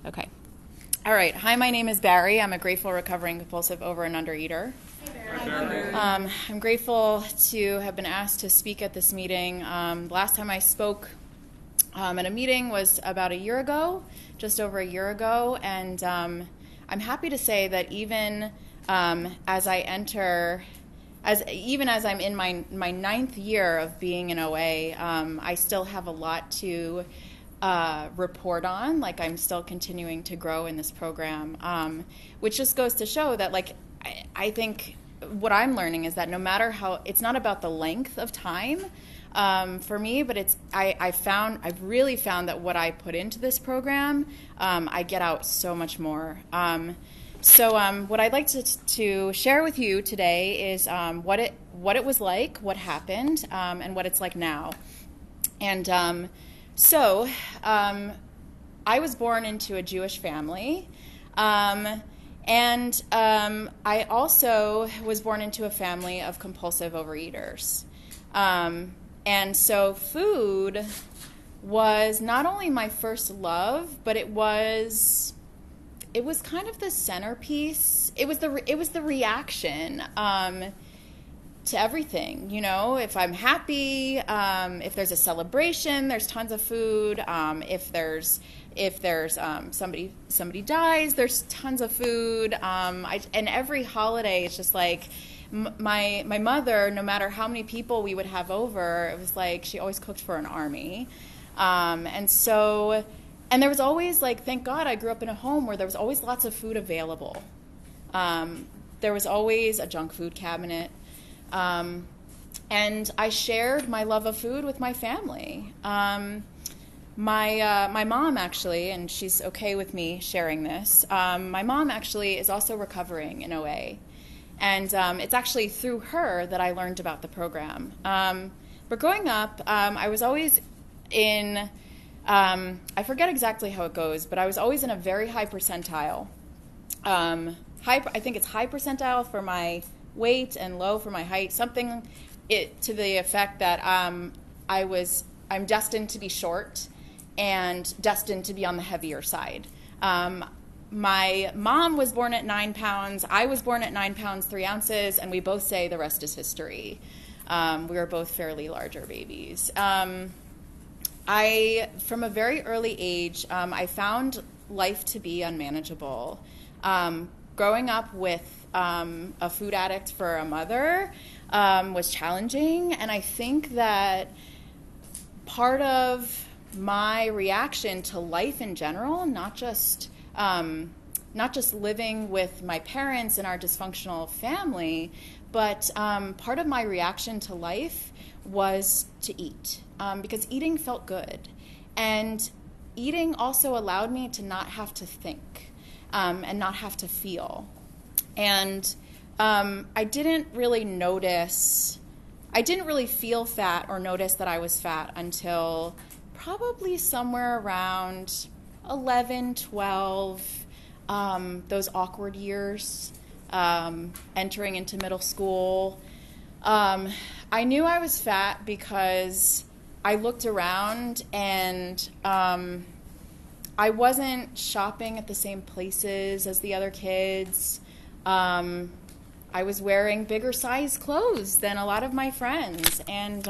Okay. All right. Hi, my name is Bari. I'm a grateful, recovering, compulsive over and under eater. Hi, Barry. I'm grateful to have been asked to speak at this meeting. Last time I spoke at a meeting was about a year ago, just over a year ago, and I'm happy to say that even as I'm in my ninth year of being in OA, I still have a lot to report on. Like, I'm still continuing to grow in this program, which just goes to show that, like, I think what I'm learning is that no matter how, it's not about the length of time for me, but I've really found that what I put into this program, I get out so much more. So what I'd like to share with you today is what it was like, what happened, and what it's like now. And so I was born into a Jewish family, and I also was born into a family of compulsive overeaters. And so food was not only my first love, but it was kind of the centerpiece. It was the reaction to everything. You know, if I'm happy, if there's a celebration, there's tons of food. If there's somebody dies, there's tons of food. And every holiday, it's just like my mother. No matter how many people we would have over, it was like she always cooked for an army. And there was always, like, thank God I grew up in a home where there was always lots of food available. There was always a junk food cabinet. And I shared my love of food with my family. My mom, actually, and she's okay with me sharing this, my mom actually is also recovering in OA. And it's actually through her that I learned about the program. But growing up, I was always in... I forget exactly how it goes, but I was always in a very high percentile. I think it's high percentile for my weight and low for my height, something to the effect that I'm destined to be short and destined to be on the heavier side. My mom was born at 9 pounds. I was born at 9 pounds, 3 ounces, and we both say the rest is history. We were both fairly larger babies. From a very early age, I found life to be unmanageable. Growing up with a food addict for a mother was challenging, and I think that part of my reaction to life in general, not just living with my parents and our dysfunctional family, but part of my reaction to life was to eat, because eating felt good. And eating also allowed me to not have to think and not have to feel. And I didn't really feel fat or notice that I was fat until probably somewhere around 11, 12, those awkward years, entering into middle school. I knew I was fat because I looked around and I wasn't shopping at the same places as the other kids. I was wearing bigger size clothes than a lot of my friends, and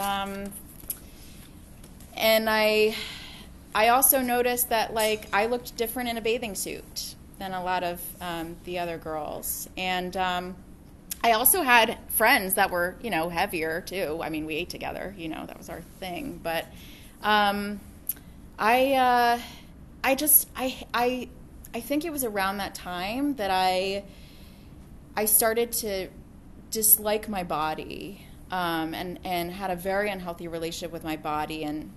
I also noticed that, like, I looked different in a bathing suit than a lot of the other girls, and I also had friends that were, heavier too. I mean, we ate together, that was our thing. But I think it was around that time that I started to dislike my body, and had a very unhealthy relationship with my body. And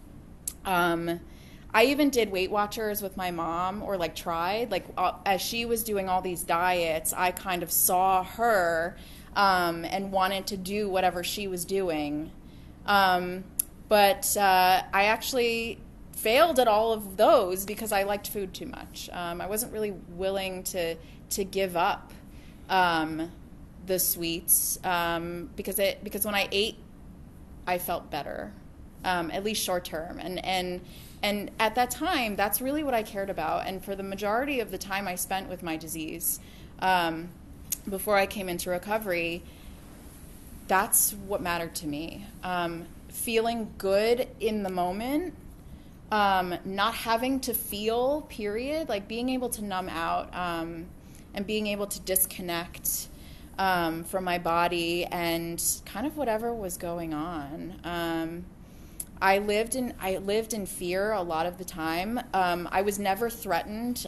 I even did Weight Watchers with my mom, or tried. As she was doing all these diets, I kind of saw her and wanted to do whatever she was doing. But I actually failed at all of those because I liked food too much. I wasn't really willing to give up the sweets, because when I ate, I felt better, at least short term. And And at that time, that's really what I cared about. And for the majority of the time I spent with my disease, before I came into recovery, that's what mattered to me. Feeling good in the moment, not having to feel, period, like being able to numb out, and being able to disconnect from my body and kind of whatever was going on. I lived in fear a lot of the time. I was never threatened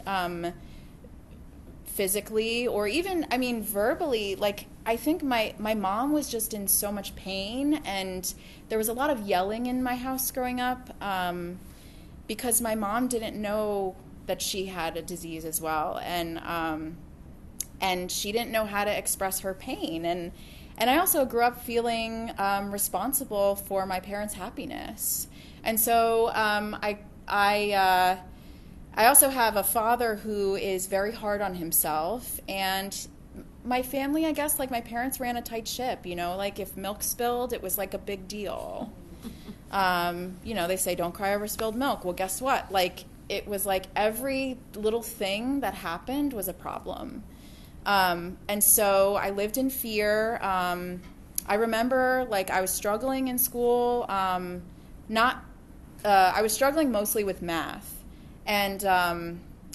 physically or even, I mean, verbally. Like, I think my mom was just in so much pain, and there was a lot of yelling in my house growing up, because my mom didn't know that she had a disease as well, and she didn't know how to express her pain. And I also grew up feeling responsible for my parents' happiness. And so I also have a father who is very hard on himself. And my family, I guess, like my parents ran a tight ship, you know, like if milk spilled, it was like a big deal. You know, they say don't cry over spilled milk. Well, guess what? Like, it was like every little thing that happened was a problem. And so I lived in fear. I remember, like, I was struggling in school. I was struggling mostly with math. And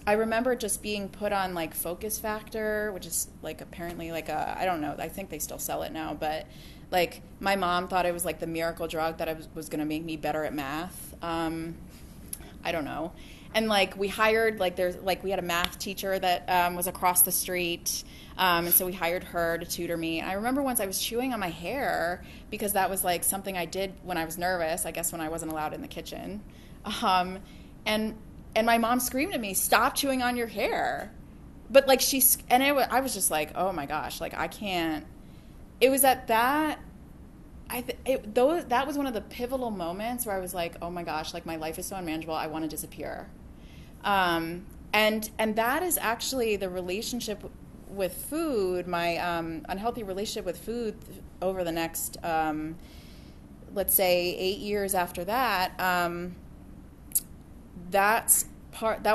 I remember just being put on, like, Focus Factor, which is, like, apparently, like, I don't know, I think they still sell it now. But, like, my mom thought it was, like, the miracle drug that was going to make me better at math. I don't know. And, like, we hired, like, we had a math teacher that was across the street, and so we hired her to tutor me. And I remember once I was chewing on my hair because that was, like, something I did when I was nervous, I guess when I wasn't allowed in the kitchen. And my mom screamed at me, "Stop chewing on your hair." But, like, I was just like, oh, my gosh, like, I can't. It was at that... that was one of the pivotal moments where I was like, oh my gosh, like my life is so unmanageable, I want to disappear. And that is actually the relationship with food, my unhealthy relationship with food over the next, let's say 8 years after that. That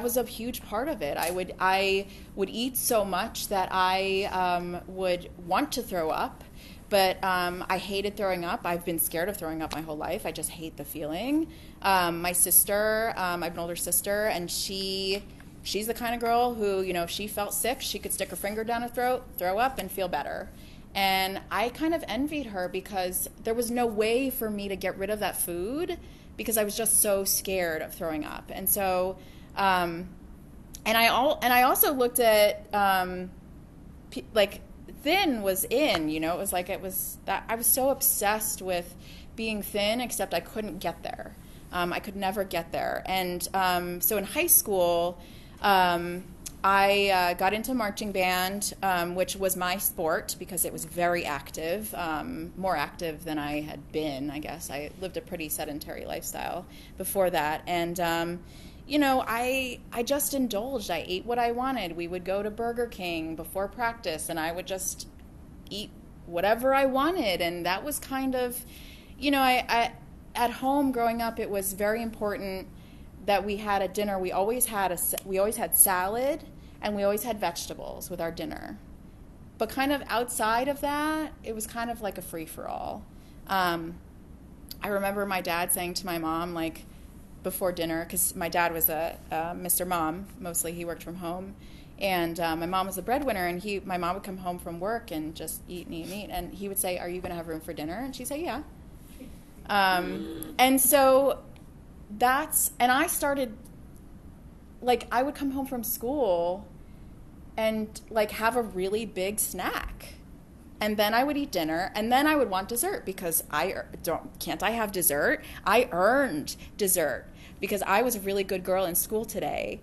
was a huge part of it. I would eat so much that I would want to throw up. But I hated throwing up. I've been scared of throwing up my whole life. I just hate the feeling. My sister, I have an older sister, and she's the kind of girl who, you know, if she felt sick, she could stick her finger down her throat, throw up, and feel better. And I kind of envied her because there was no way for me to get rid of that food because I was just so scared of throwing up. And so, and I also looked at like. Thin was in, you know, it was like I was so obsessed with being thin, except I couldn't get there. I could never get there. And so in high school, I got into marching band, which was my sport because it was very active, more active than I had been, I guess. I lived a pretty sedentary lifestyle before that. And you know, I just indulged. I ate what I wanted. We would go to Burger King before practice, and I would just eat whatever I wanted. And that was kind of, you know, I at home growing up, it was very important that we had a dinner. We always had salad, and we always had vegetables with our dinner. But kind of outside of that, it was kind of like a free-for-all. I remember my dad saying to my mom, like, before dinner, because my dad was a Mr. Mom, mostly he worked from home, and my mom was the breadwinner, and my mom would come home from work and just eat and eat and eat, and he would say, "Are you going to have room for dinner?" And she'd say, "Yeah." And so and I started, like, I would come home from school and, like, have a really big snack. And then I would eat dinner, and then I would want dessert because can't I have dessert? I earned dessert because I was a really good girl in school today.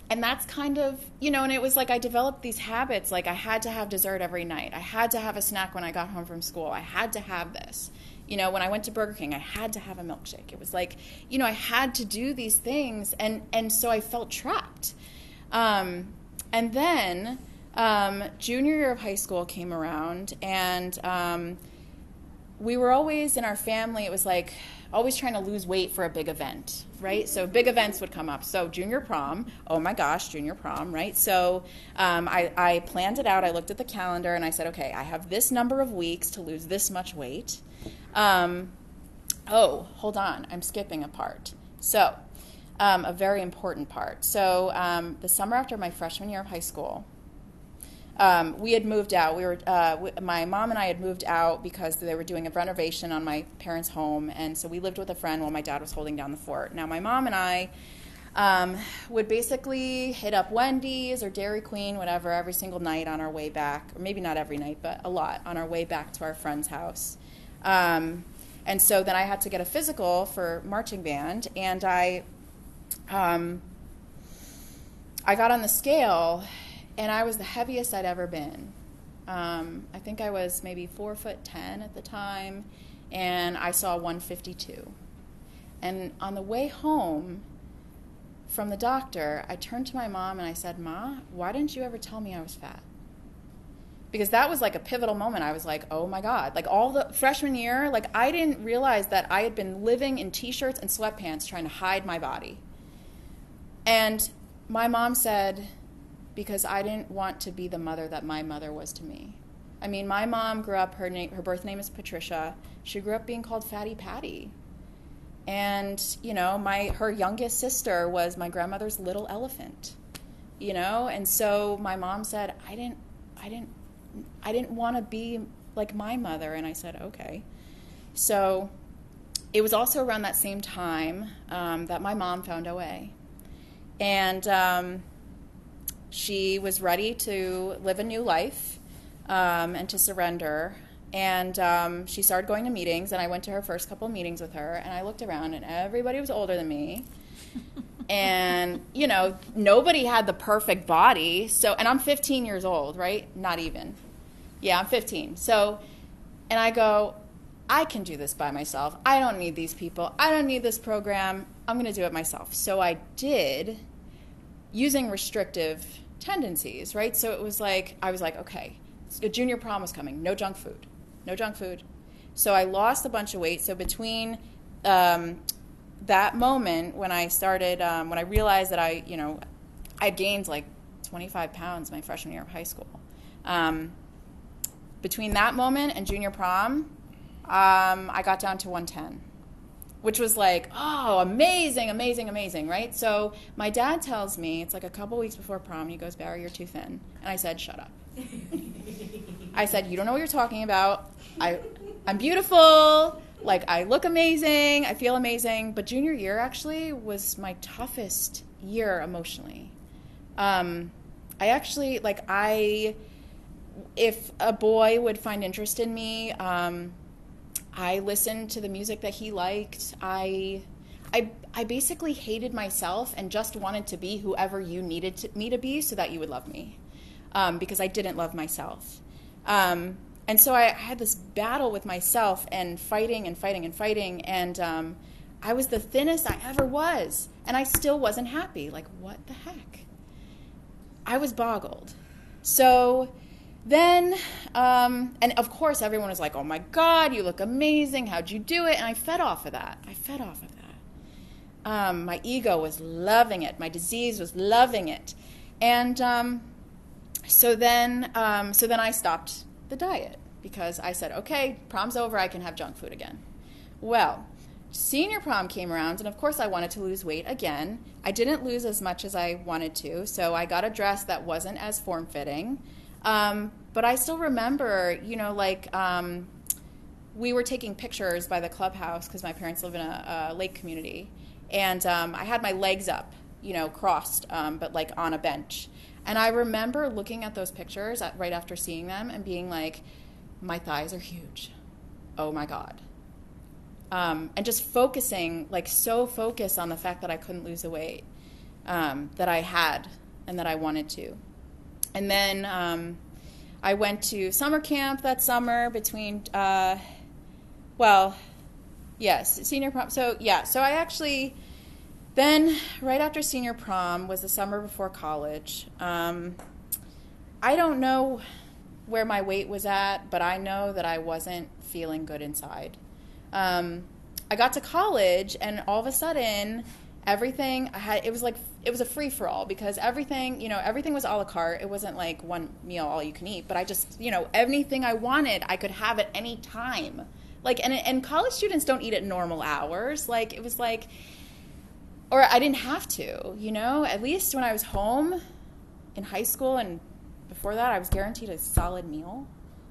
And that's kind of, you know, and it was like I developed these habits, like I had to have dessert every night. I had to have a snack when I got home from school. I had to have this. You know, when I went to Burger King, I had to have a milkshake. It was like, you know, I had to do these things, and so I felt trapped. And then junior year of high school came around, and we were always in our family, it was like always trying to lose weight for a big event, right? So big events would come up. So junior prom, oh my gosh, junior prom, right? So I planned it out. I looked at the calendar and I said, okay, I have this number of weeks to lose this much weight. Oh, hold on, I'm skipping a part. So a very important part. So the summer after my freshman year of high school, we had moved out. My mom and I had moved out because they were doing a renovation on my parents' home, and so we lived with a friend while my dad was holding down the fort. Now, my mom and I would basically hit up Wendy's or Dairy Queen, whatever, every single night on our way back, or maybe not every night, but a lot on our way back to our friend's house. And so then I had to get a physical for marching band, and I got on the scale, and I was the heaviest I'd ever been. I think I was maybe 4'10" at the time, and I saw 152. And on the way home from the doctor, I turned to my mom and I said, "Ma, why didn't you ever tell me I was fat?" Because that was like a pivotal moment. I was like, oh my God. Like all the freshman year, like I didn't realize that I had been living in t-shirts and sweatpants trying to hide my body. And my mom said, because I didn't want to be the mother that my mother was to me. I mean, my mom grew up, her birth name is Patricia. She grew up being called Fatty Patty. And, you know, her youngest sister was my grandmother's little elephant, you know? And so my mom said, I didn't want to be like my mother. And I said, okay. So it was also around that same time that my mom found OA. And she was ready to live a new life and to surrender. And she started going to meetings, and I went to her first couple of meetings with her, and I looked around, and everybody was older than me. And, you know, nobody had the perfect body. So, and I'm 15 years old, right? Not even. Yeah, I'm 15. So, and I go, I can do this by myself. I don't need these people. I don't need this program. I'm going to do it myself. So I did, using restrictive tendencies, right? So it was like, I was like, okay, so junior prom was coming. No junk food. No junk food. So I lost a bunch of weight. So between that moment when I started, when I realized that I had gained like 25 pounds my freshman year of high school. Between that moment and junior prom, I got down to 110, which was like, oh, amazing, amazing, amazing, right? So my dad tells me, it's like a couple weeks before prom, he goes, Bari, you're too thin. And I said, shut up. I said, you don't know what you're talking about. I'm beautiful. Like, I look amazing. I feel amazing. But junior year actually was my toughest year emotionally. If a boy would find interest in me, I listened to the music that he liked. I basically hated myself and just wanted to be whoever you needed me to be so that you would love me, because I didn't love myself. And so I had this battle with myself and fighting and fighting and fighting, and I was the thinnest I ever was, and I still wasn't happy. Like, what the heck? I was boggled. So then, and of course everyone was like, oh my God, you look amazing, how'd you do it? And I fed off of that. My ego was loving it. My disease was loving it. And so then I stopped the diet because I said, okay, prom's over, I can have junk food again. Well, senior prom came around, and of course I wanted to lose weight again. I didn't lose as much as I wanted to, so I got a dress that wasn't as form-fitting. But I still remember, we were taking pictures by the clubhouse because my parents live in a lake community. And I had my legs up, crossed, but like on a bench. And I remember looking at those pictures right after seeing them and being like, my thighs are huge. Oh my God. And just focusing, so focused on the fact that I couldn't lose the weight that I had and that I wanted to. And then I went to summer camp that summer between, senior prom. So I actually, then right after senior prom was the summer before college. I don't know where my weight was at, but I know that I wasn't feeling good inside. I got to college, and all of a sudden, everything I had, it was a free for all, because everything, everything was a la carte. It wasn't like one meal all you can eat, but I just, anything I wanted, I could have at any time. Like, and college students don't eat at normal hours. Like, it was like, or I didn't have to, at least when I was home in high school and before that, I was guaranteed a solid meal,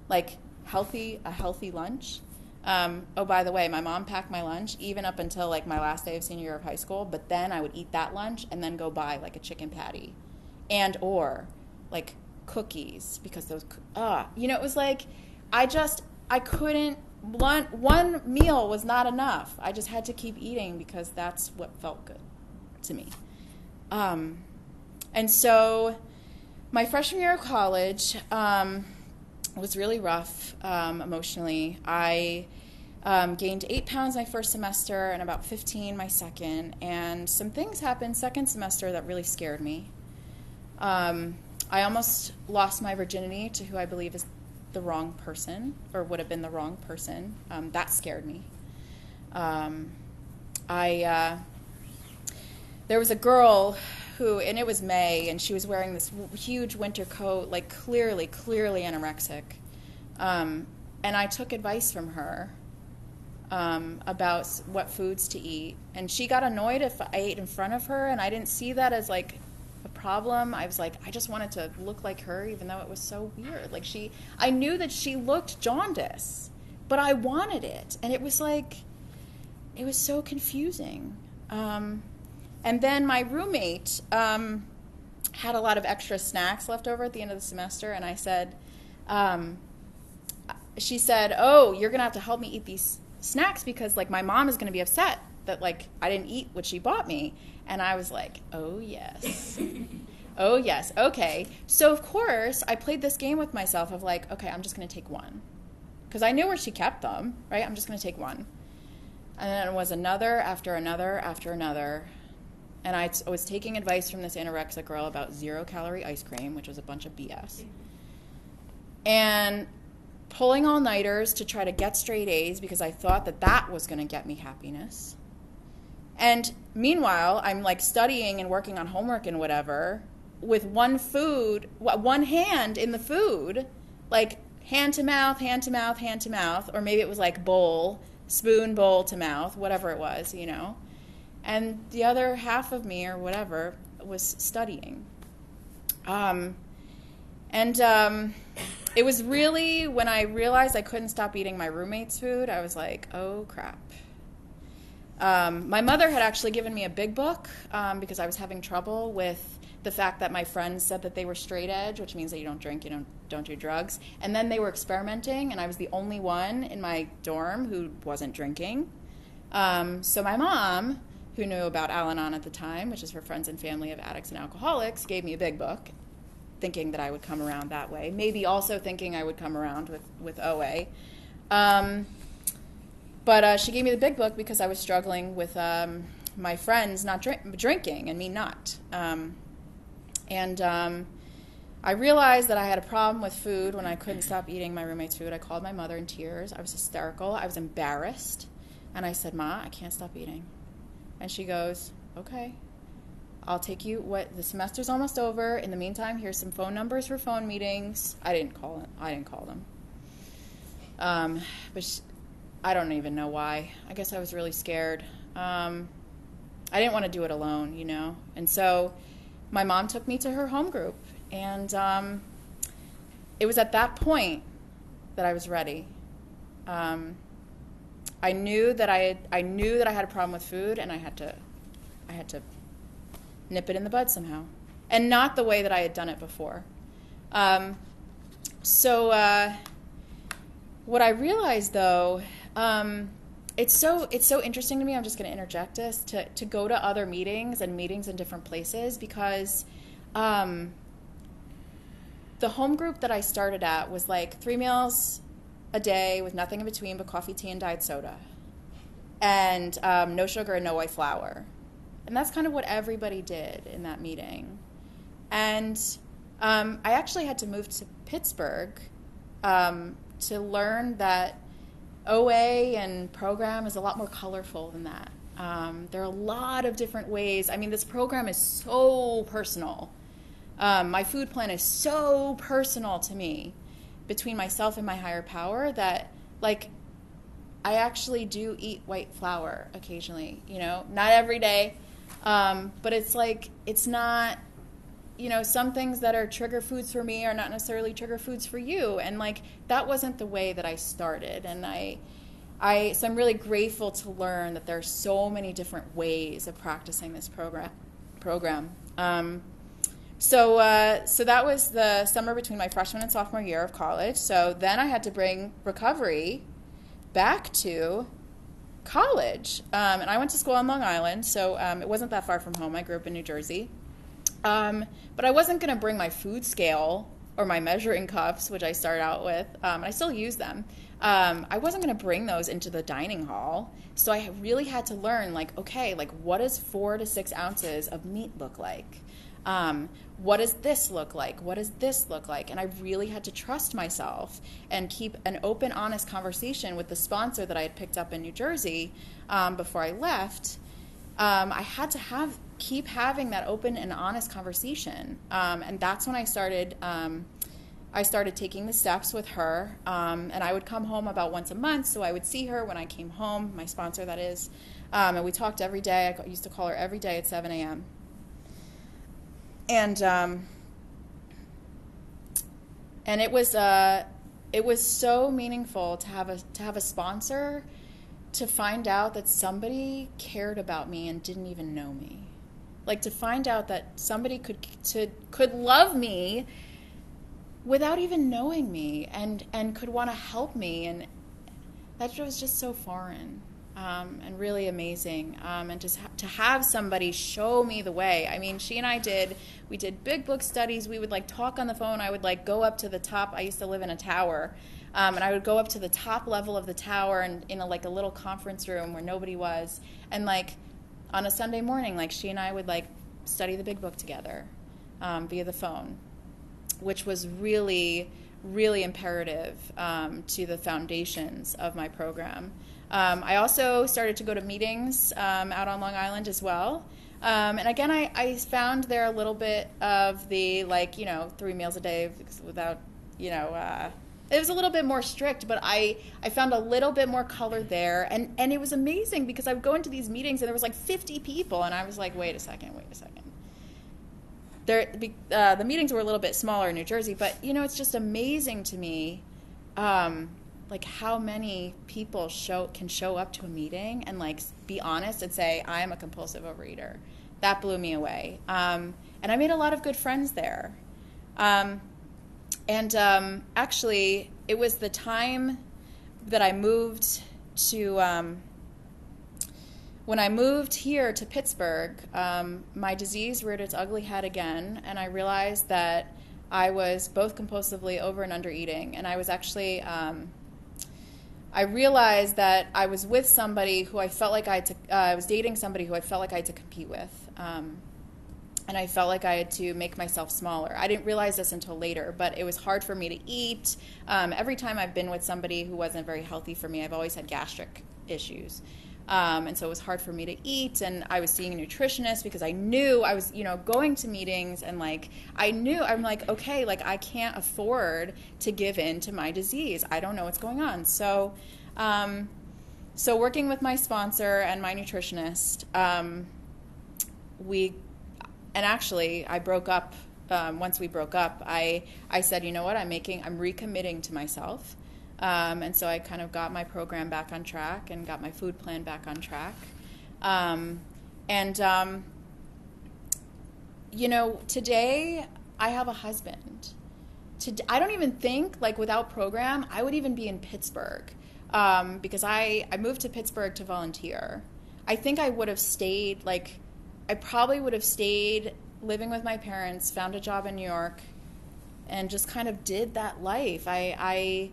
like a healthy lunch. Oh, by the way, my mom packed my lunch even up until like my last day of senior year of high school, but then I would eat that lunch and then go buy like a chicken patty and or like cookies, because those, it was like, I couldn't, one meal was not enough. I just had to keep eating because that's what felt good to me. And so my freshman year of college, was really rough emotionally. I gained 8 pounds my first semester and about 15 my second, and some things happened second semester that really scared me. I almost lost my virginity to who I believe is the wrong person, or would have been the wrong person. That scared me. There was a girl who, and it was May, and she was wearing this huge winter coat, like clearly anorexic. And I took advice from her about what foods to eat. And she got annoyed if I ate in front of her, and I didn't see that as like a problem. I was like, I just wanted to look like her, even though it was so weird. Like, I knew that she looked jaundice, but I wanted it. And it was like, it was so confusing. And then my roommate had a lot of extra snacks left over at the end of the semester, and I said, she said, oh, you're going to have to help me eat these snacks because, like, my mom is going to be upset that, like, I didn't eat what she bought me. And I was like, oh, yes. Oh, yes. Okay. So, of course, I played this game with myself of, like, okay, I'm just going to take one. Because I knew where she kept them, right? I'm just going to take one. And then it was another after another after another. And I was taking advice from this anorexic girl about 0-calorie ice cream, which was a bunch of BS. And pulling all-nighters to try to get straight A's because I thought that was going to get me happiness. And meanwhile, I'm like studying and working on homework and whatever with one hand in the food, like hand to mouth, hand to mouth, hand to mouth, or maybe it was like spoon, bowl to mouth, whatever it was, And the other half of me, or whatever, was studying. It was really when I realized I couldn't stop eating my roommate's food, I was like, oh, crap. My mother had actually given me a big book because I was having trouble with the fact that my friends said that they were straight edge, which means that you don't drink, you don't do drugs. And then they were experimenting, and I was the only one in my dorm who wasn't drinking. So my mom, who knew about Al-Anon at the time, which is for friends and family of addicts and alcoholics, gave me a big book, thinking that I would come around that way. Maybe also thinking I would come around with OA. But she gave me the big book because I was struggling with my friends not drinking and me not. I realized that I had a problem with food when I couldn't stop eating my roommate's food. I called my mother in tears. I was hysterical. I was embarrassed. And I said, Ma, I can't stop eating. And she goes, okay, I'll take you. The semester's almost over. In the meantime, here's some phone numbers for phone meetings. I didn't call them. But I don't even know why. I guess I was really scared. I didn't want to do it alone, And so my mom took me to her home group, and it was at that point that I was ready. I knew that I had a problem with food, and I had to nip it in the bud somehow, and not the way that I had done it before. So what I realized, though, it's so interesting to me. I'm just going to interject this to go to other meetings and meetings in different places because the home group that I started at was like 3 meals a day with nothing in between but coffee, tea, and diet soda, and no sugar and no white flour. And that's kind of what everybody did in that meeting. And I actually had to move to Pittsburgh to learn that OA and program is a lot more colorful than that. There are a lot of different ways. I mean, this program is so personal. My food plan is so personal to me, between myself and my higher power, that like I actually do eat white flour occasionally, not every day. But it's like, it's not, some things that are trigger foods for me are not necessarily trigger foods for you. And like, that wasn't the way that I started. And so I'm really grateful to learn that there are so many different ways of practicing this program. So that was the summer between my freshman and sophomore year of college. So then I had to bring recovery back to college. And I went to school on Long Island, so it wasn't that far from home. I grew up in New Jersey. But I wasn't going to bring my food scale or my measuring cups, which I started out with. I still use them. I wasn't going to bring those into the dining hall. So I really had to learn, what does 4 to 6 ounces of meat look like? What does this look like? What does this look like? And I really had to trust myself and keep an open, honest conversation with the sponsor that I had picked up in New Jersey before I left. I had to keep having that open and honest conversation. And that's when I started taking the steps with her. And I would come home about once a month, so I would see her when I came home, my sponsor, that is. And we talked every day. I used to call her every day at 7 a.m. And it was so meaningful to have a sponsor, to find out that somebody cared about me and didn't even know me. Like, to find out that somebody could love me without even knowing me, and could want to help me, and that was just so foreign. And really amazing, and just to have somebody show me the way. I mean, she and I did big book studies. We would talk on the phone. I would go up to the top. I used to live in a tower, and I would go up to the top level of the tower, and in a little conference room where nobody was, and on a Sunday morning, she and I would study the big book together via the phone, which was really, really imperative to the foundations of my program. I also started to go to meetings out on Long Island as well. And again, I found there a little bit of the 3 meals a day without, it was a little bit more strict, but I found a little bit more color there. And it was amazing because I would go into these meetings and there was 50 people, and I was like, wait a second. The meetings were a little bit smaller in New Jersey, but it's just amazing to me how many people can show up to a meeting and be honest and say, I am a compulsive overeater. That blew me away. And I made a lot of good friends there. Actually, it was the time that I moved to, when I moved here to Pittsburgh, my disease reared its ugly head again, and I realized that I was both compulsively over and under eating. And I was actually, I realized that I was with somebody who I felt like I was dating somebody who I felt like I had to compete with. And I felt like I had to make myself smaller. I didn't realize this until later, but it was hard for me to eat. Every time I've been with somebody who wasn't very healthy for me, I've always had gastric issues. And so it was hard for me to eat, and I was seeing a nutritionist because I knew I was, going to meetings, and I'm okay, I can't afford to give in to my disease. I don't know what's going on. So working with my sponsor and my nutritionist, I broke up. Once we broke up, I said, you know what, I'm recommitting to myself. And so I kind of got my program back on track and got my food plan back on track. Today I have a husband. I don't even think, without program, I would even be in Pittsburgh, because I moved to Pittsburgh to volunteer. I think I would have stayed, I probably would have stayed living with my parents, found a job in New York, and just kind of did that life. I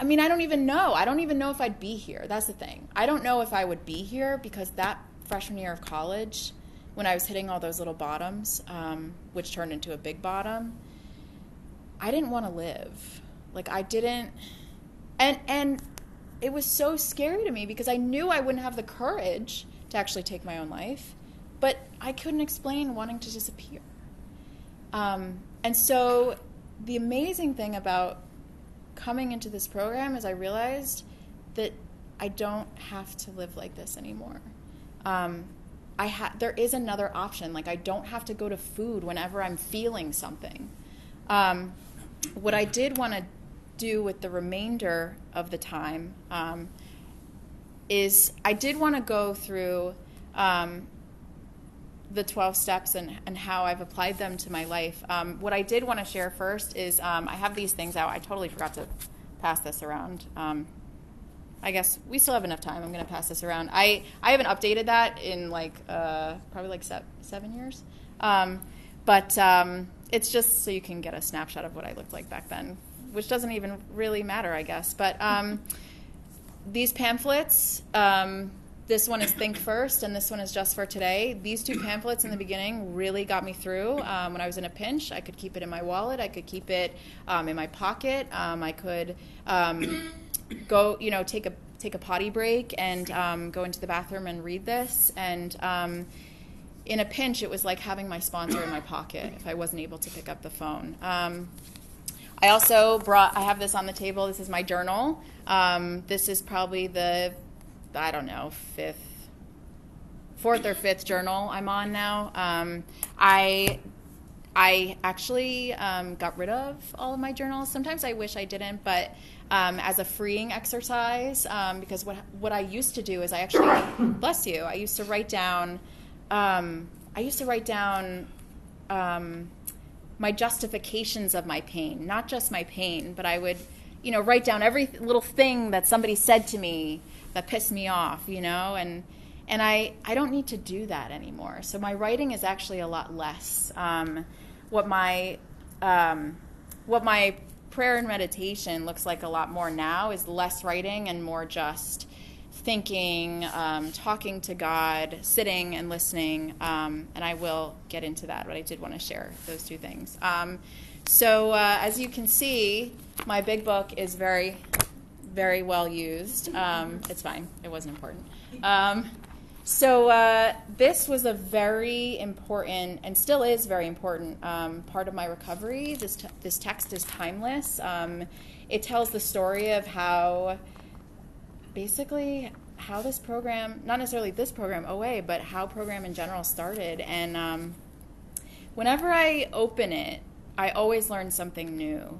mean, I don't even know. I don't even know if I'd be here. That's the thing. I don't know if I would be here, because that freshman year of college, when I was hitting all those little bottoms, which turned into a big bottom, I didn't want to live. I didn't. And it was so scary to me because I knew I wouldn't have the courage to actually take my own life, but I couldn't explain wanting to disappear. And so the amazing thing about coming into this program is I realized that I don't have to live like this anymore. There is another option. Like, I don't have to go to food whenever I'm feeling something. What I did want to do with the remainder of the time is I did want to go through the 12 steps and how I've applied them to my life. What I did want to share first is I have these things out. I totally forgot to pass this around. I guess we still have enough time. I'm going to pass this around. I haven't updated that in probably 7 years. But it's just so you can get a snapshot of what I looked like back then, which doesn't even really matter, I guess. But these pamphlets, this one is Think First, and this one is Just for Today. These two pamphlets in the beginning really got me through. When I was in a pinch, I could keep it in my wallet. I could keep it in my pocket. I could go, take a potty break and go into the bathroom and read this. And in a pinch, it was like having my sponsor in my pocket if I wasn't able to pick up the phone. I also I have this on the table. This is my journal. This is probably the, I don't know, fourth or fifth journal I'm on now. I actually got rid of all of my journals. Sometimes I wish I didn't, but as a freeing exercise, because what I used to do is I actually, bless you, I used to write down my justifications of my pain, not just my pain, but I would, write down every little thing that somebody said to me that pissed me off, and I don't need to do that anymore. So my writing is actually a lot less. What my prayer and meditation looks like a lot more now is less writing and more just thinking, talking to God, sitting and listening, and I will get into that, but I did want to share those two things. So as you can see, my big book is very, very well used. It's fine. It wasn't important. So this was a very important, and still is very important, part of my recovery. This text is timeless. It tells the story of how this program, not necessarily this program, OA, but how program in general started. And whenever I open it, I always learn something new.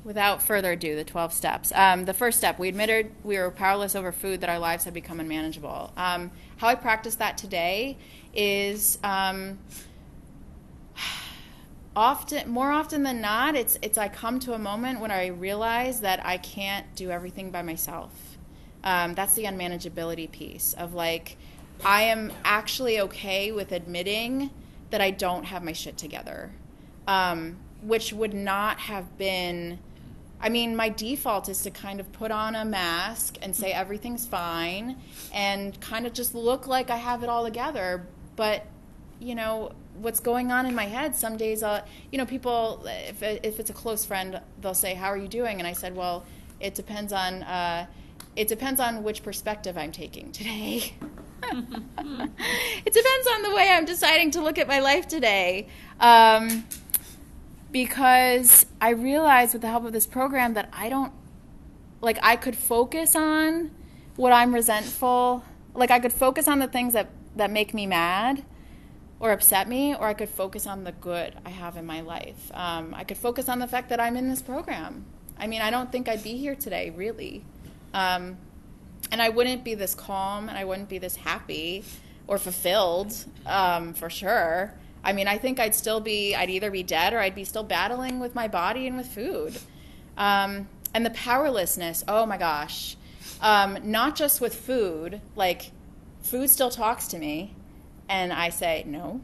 Without further ado, the 12 steps. The first step, we admitted we were powerless over food, that our lives had become unmanageable. How I practice that today is more often than not, it's I come to a moment when I realize that I can't do everything by myself. That's the unmanageability piece of I am actually okay with admitting that I don't have my shit together, which would not have been, my default is to kind of put on a mask and say everything's fine and kind of just look like I have it all together. But, what's going on in my head, some days, people, if it's a close friend, they'll say, how are you doing? And I said, well, it depends on which perspective I'm taking today. It depends on the way I'm deciding to look at my life today. Because I realized with the help of this program that I could focus on what I'm resentful, I could focus on the things that make me mad or upset me, or I could focus on the good I have in my life. I could focus on the fact that I'm in this program. I don't think I'd be here today, really. And I wouldn't be this calm, and I wouldn't be this happy or fulfilled, for sure. I think I'd either be dead or I'd be still battling with my body and with food. And the powerlessness, oh my gosh. Not just with food, food still talks to me, and I say no.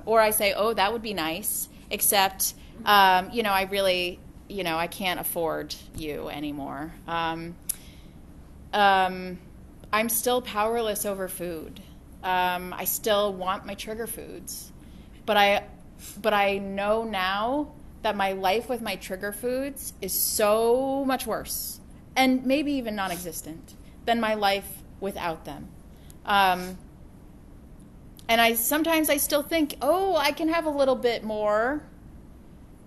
Or I say, oh, that would be nice, except, I really, I can't afford you anymore. I'm still powerless over food. I still want my trigger foods, but I know now that my life with my trigger foods is so much worse, and maybe even non-existent, than my life without them. And sometimes I still think, oh, I can have a little bit more.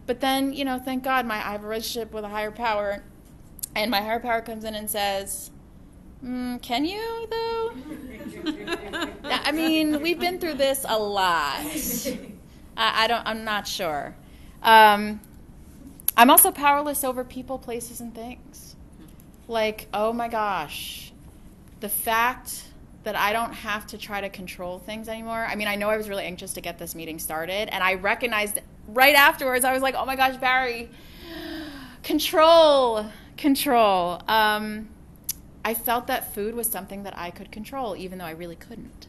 But then, thank God I have a relationship with a higher power. And my higher power comes in and says, can you, though? I mean, we've been through this a lot. I'm not sure. I'm also powerless over people, places, and things. Like, oh my gosh, the fact that I don't have to try to control things anymore. I mean, I know I was really anxious to get this meeting started, and I recognized right afterwards, I was like, oh my gosh, Bari, control. I felt that food was something that I could control, even though I really couldn't.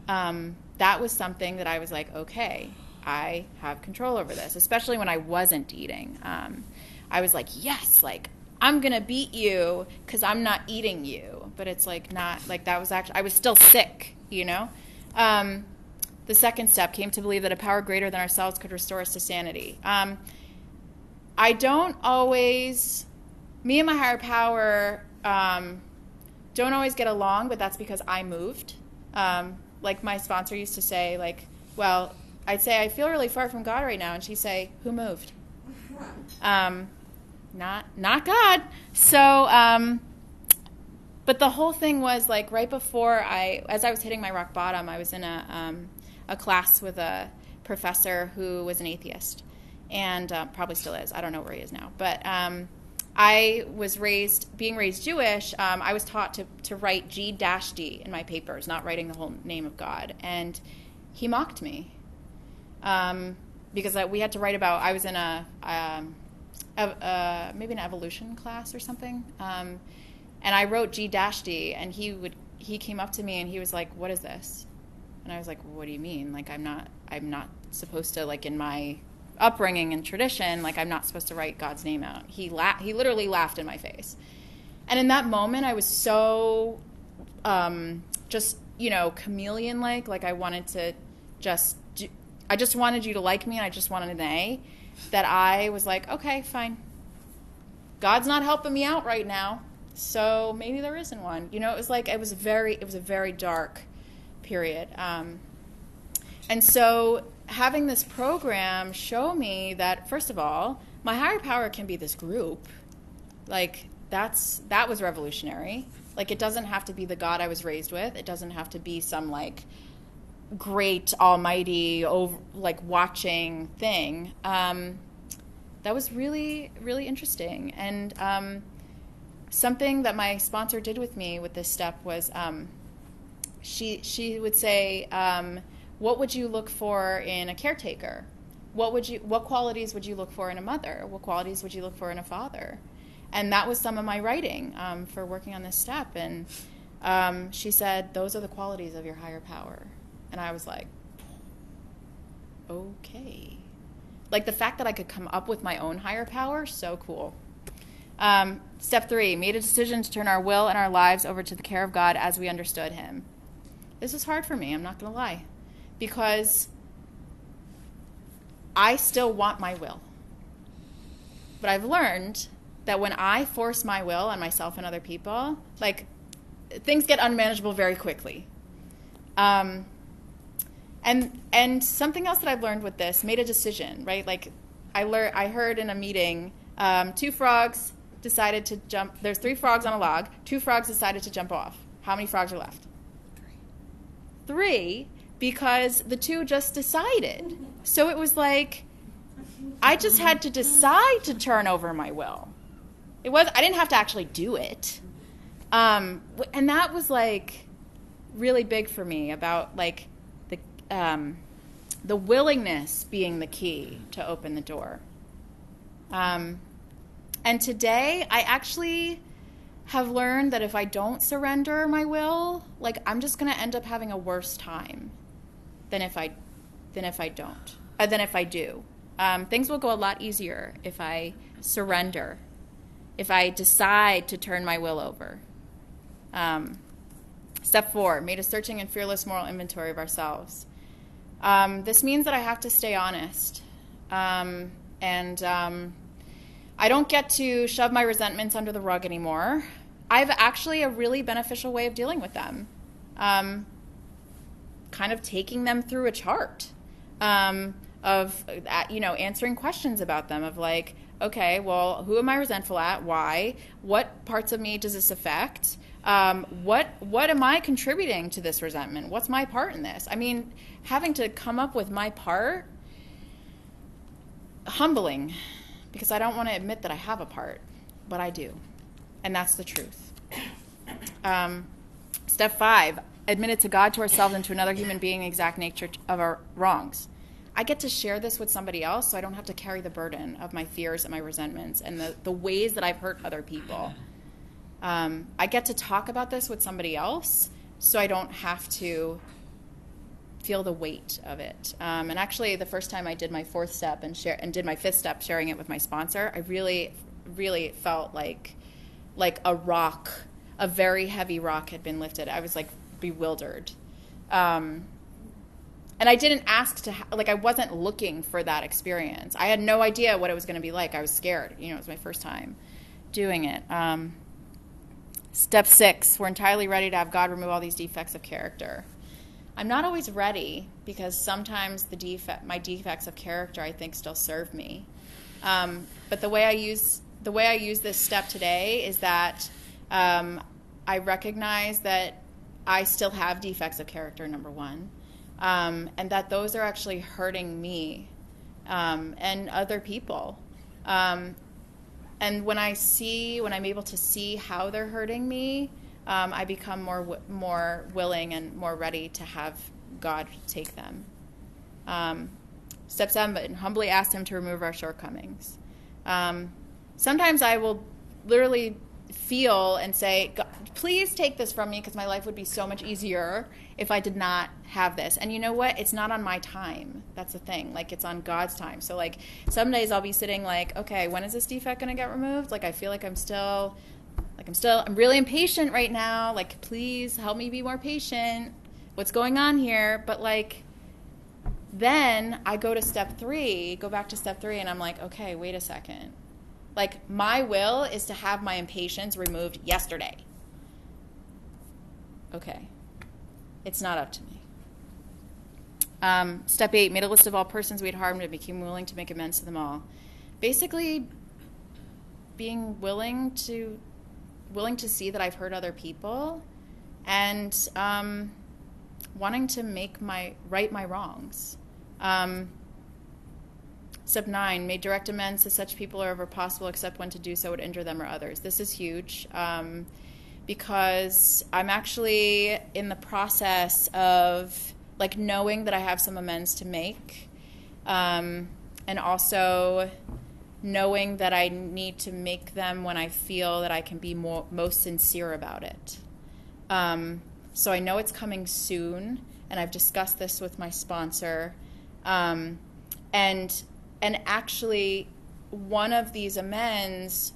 That was something that I was like, okay, I have control over this, especially when I wasn't eating. I was like, yes, like, I'm going to beat you because I'm not eating you. But it's like not, like that was actually, I was still sick, The second step came to believe that a power greater than ourselves could restore us to sanity. I don't always, me and my higher power don't always get along, but that's because I moved. Like my sponsor used to say, like, well, I'd say, I feel really far from God right now. And she'd say, who moved? Not God. So, but the whole thing was like right before as I was hitting my rock bottom, I was in a class with a professor who was an atheist, and probably still is. I don't know where he is now, but I was being raised Jewish. I was taught to write G-D in my papers, not writing the whole name of God, and he mocked me because we had to write about. I was in maybe an evolution class or something, and I wrote G-D, and he came up to me and he was like, "What is this?" And I was like, "What do you mean? Like I'm not supposed to, like in my upbringing and tradition, like I'm not supposed to write God's name out." He literally laughed in my face, and in that moment I was so just chameleon like I wanted to I just wanted you to like me, and I just wanted an A. That I was like, okay, fine. God's not helping me out right now, so maybe there isn't one. It was like it was a very dark period. And so having this program show me that, first of all, my higher power can be this group. Like that was revolutionary. Like it doesn't have to be the God I was raised with. It doesn't have to be some like great almighty watching thing. That was really, really interesting. And something that my sponsor did with me with this step was she would say, what would you look for in a caretaker? What qualities would you look for in a mother? What qualities would you look for in a father? And that was some of my writing for working on this step. And she said, those are the qualities of your higher power. And I was like, okay. Like the fact that I could come up with my own higher power, so cool. Step 3, made a decision to turn our will and our lives over to the care of God as we understood him. This was hard for me, I'm not going to lie, because I still want my will. But I've learned that when I force my will on myself and other people, like things get unmanageable very quickly. And something else that I've learned with this, made a decision, right? Like I heard in a meeting, 2 frogs decided to jump. There's 3 frogs on a log. 2 frogs decided to jump off. How many frogs are left? 3, because the 2 just decided. So it was like I just had to decide to turn over my will. I didn't have to actually do it. And that was like really big for me about like the willingness being the key to open the door. And today I actually have learned that if I don't surrender my will, like I'm just going to end up having a worse time than if I do. Things will go a lot easier if I surrender, if I decide to turn my will over. Step 4, made a searching and fearless moral inventory of ourselves. This means that I have to stay honest. And I don't get to shove my resentments under the rug anymore. I have actually a really beneficial way of dealing with them. Kind of taking them through a chart of, answering questions about them of like, okay, well, who am I resentful at? Why? What parts of me does this affect? What am I contributing to this resentment? What's my part in this? I mean, having to come up with my part, humbling, because I don't want to admit that I have a part, but I do. And that's the truth. Step 5, admit it to God, to ourselves, and to another human being the exact nature of our wrongs. I get to share this with somebody else, so I don't have to carry the burden of my fears and my resentments and the ways that I've hurt other people. I get to talk about this with somebody else, so I don't have to feel the weight of it. And actually, the first time I did my 4th step and did my 5th step, sharing it with my sponsor, I really, really felt like a rock, a very heavy rock had been lifted. I was like bewildered. And I didn't ask to, I wasn't looking for that experience. I had no idea what it was going to be like. I was scared. It was my first time doing it. Step 6, we're entirely ready to have God remove all these defects of character. I'm not always ready because sometimes my defects of character, I think, still serve me. But the way I use this step today is that I recognize that I still have defects of character, number 1. And that those are actually hurting me and other people. And when I'm able to see how they're hurting me, I become more willing and more ready to have God take them. Step 7, humbly ask Him to remove our shortcomings. Sometimes I will literally feel and say, God, please take this from me because my life would be so much easier if I did not have this. And you know what? It's not on my time. That's the thing. It's on God's time. So some days I'll be sitting okay, when is this defect going to get removed? I feel like I'm really impatient right now. Please help me be more patient. What's going on here? But then I go back to step 3 and I'm okay, wait a second. My will is to have my impatience removed yesterday. Okay. It's not up to me. Step 8, made a list of all persons we had harmed and became willing to make amends to them all. Basically, being willing to see that I've hurt other people and wanting to right my wrongs. Step 9, made direct amends to such people wherever possible, except when to do so would injure them or others. This is huge because I'm actually in the process of knowing that I have some amends to make, and also knowing that I need to make them when I feel that I can be most sincere about it. So I know it's coming soon, and I've discussed this with my sponsor, and actually, one of these amends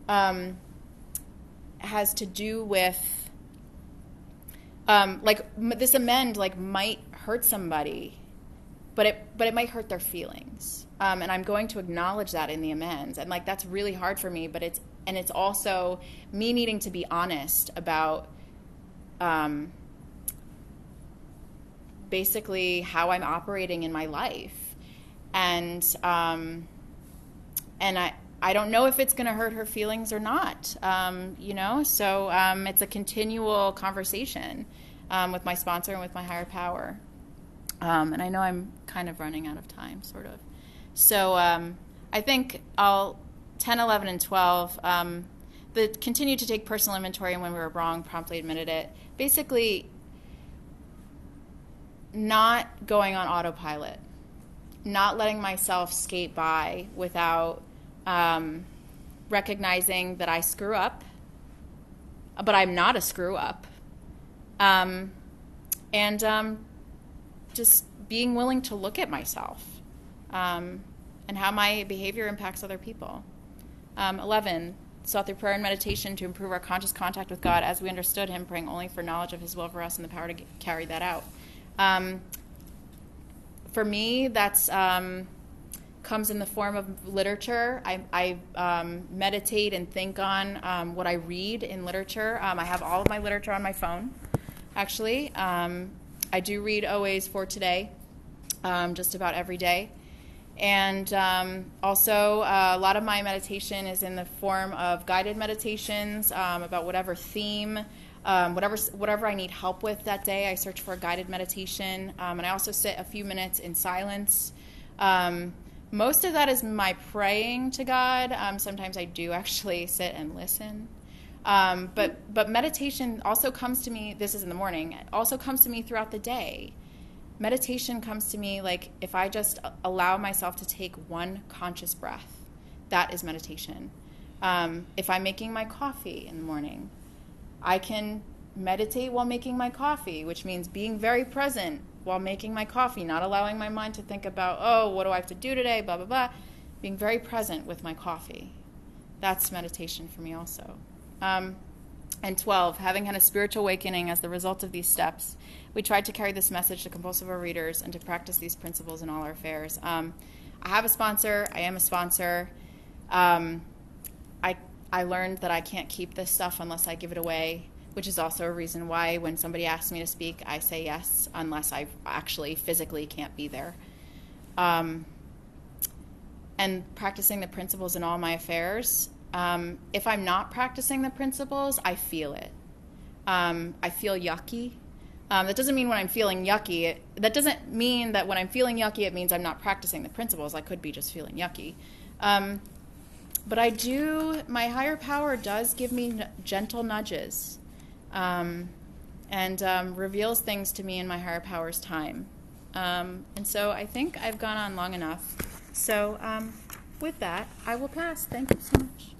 has to do with, this amend might hurt somebody, but it might hurt their feelings, and I'm going to acknowledge that in the amends, and that's really hard for me. But it's also me needing to be honest about basically how I'm operating in my life. And I don't know if it's going to hurt her feelings or not, so it's a continual conversation with my sponsor and with my higher power. And I know I'm kind of running out of time, sort of. So I think 10, 11, and 12, continue to take personal inventory, and when we were wrong, promptly admitted it. Basically, not going on autopilot. Not letting myself skate by without recognizing that I screw up, but I'm not a screw up. And just being willing to look at myself and how my behavior impacts other people. 11, sought through prayer and meditation to improve our conscious contact with God as we understood Him, praying only for knowledge of His will for us and the power to carry that out. For me, that's comes in the form of literature. I meditate and think on what I read in literature. I have all of my literature on my phone, actually. I do read OAs for today, just about every day. And also, a lot of my meditation is in the form of guided meditations about whatever theme, whatever I need help with that day. I search for a guided meditation, and I also sit a few minutes in silence. Most of that is my praying to God. Sometimes I do actually sit and listen. But meditation also comes to me, this is in the morning, it also comes to me throughout the day. Meditation comes to me like if I just allow myself to take one conscious breath. That is meditation. If I'm making my coffee in the morning, I can meditate while making my coffee, which means being very present while making my coffee, not allowing my mind to think about, oh, what do I have to do today, blah, blah, blah. Being very present with my coffee. That's meditation for me also. And 12, having had a spiritual awakening as the result of these steps, we tried to carry this message to compulsive overeaters and to practice these principles in all our affairs. I have a sponsor. I am a sponsor. I learned that I can't keep this stuff unless I give it away, which is also a reason why when somebody asks me to speak, I say yes, unless I actually physically can't be there. And practicing the principles in all my affairs. If I'm not practicing the principles, I feel it. I feel yucky. That doesn't mean when I'm feeling yucky, that doesn't mean that when I'm feeling yucky, it means I'm not practicing the principles. I could be just feeling yucky. But my higher power does give me gentle nudges and reveals things to me in my higher power's time. And so I think I've gone on long enough. So with that, I will pass. Thank you so much.